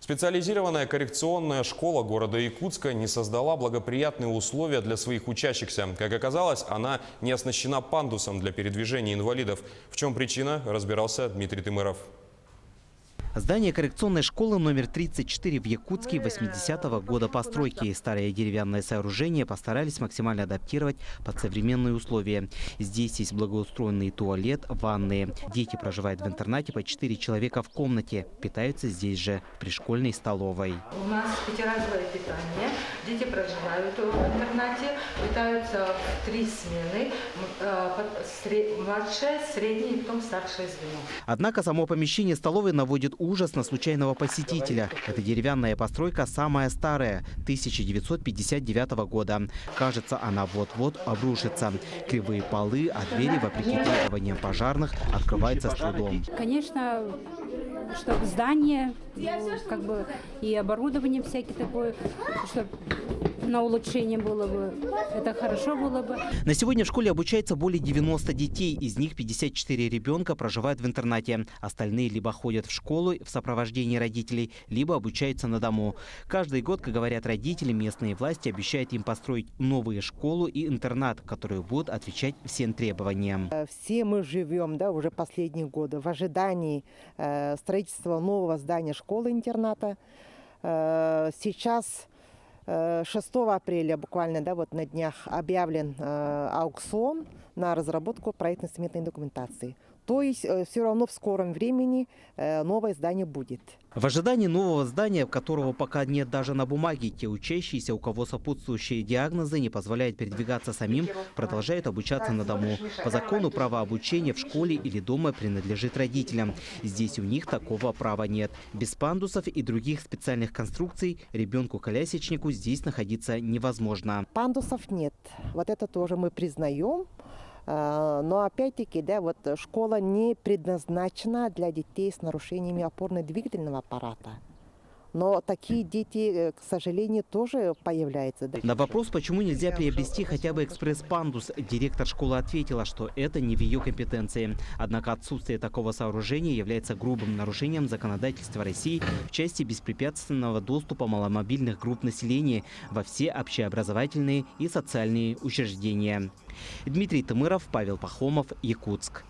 Специализированная коррекционная школа города Якутска не создала благоприятные условия для своих учащихся. Как оказалось, она не оснащена пандусом для передвижения инвалидов. В чем причина, разбирался Дмитрий Тымыров. Здание коррекционной школы номер 34 в Якутске 80-го года постройки. Старое деревянное сооружение постарались максимально адаптировать под современные условия. Здесь есть благоустроенный туалет, ванные. Дети проживают в интернате по 4 человека в комнате. Питаются здесь же, при школьной столовой. У нас пятиразовое питание. Дети проживают в интернате, питаются в 3 смены. Младшее, среднее и потом старшее звено. Однако само помещение столовой наводит ужас на случайного посетителя. Эта деревянная постройка самая старая, 1959 года. Кажется, она вот-вот обрушится. Кривые полы, а двери, вопреки требованиям пожарных, открываются с трудом. Конечно, чтобы здание, как бы и оборудование всякое такое, чтобы на улучшение было бы, это хорошо было бы. На сегодня в школе обучается более 90 детей, из них 54 ребенка проживают в интернате. Остальные либо ходят в школу в сопровождении родителей, либо обучаются на дому. Каждый год, как говорят родители, местные власти обещают им построить новую школу и интернат, которые будут отвечать всем требованиям. Все мы живем, уже последние годы в ожидании строительства нового здания школы-интерната. Сейчас 6 апреля буквально на днях объявлен аукцион на разработку проектно-сметной документации. То есть все равно в скором времени новое здание будет. В ожидании нового здания, которого пока нет даже на бумаге, те учащиеся, у кого сопутствующие диагнозы не позволяют передвигаться самим, продолжают обучаться на дому. По закону право обучения в школе или дома принадлежит родителям. Здесь у них такого права нет. Без пандусов и других специальных конструкций ребенку-колясочнику здесь находиться невозможно. Пандусов нет. Вот это тоже мы признаем. Но опять-таки, школа не предназначена для детей с нарушениями опорно-двигательного аппарата. Но такие дети, к сожалению, тоже появляются. На вопрос, почему нельзя приобрести хотя бы экспресс-пандус, директор школы ответила, что это не в ее компетенции. Однако отсутствие такого сооружения является грубым нарушением законодательства России в части беспрепятственного доступа маломобильных групп населения во все общеобразовательные и социальные учреждения. Дмитрий Тымыров, Павел Пахомов, Якутск.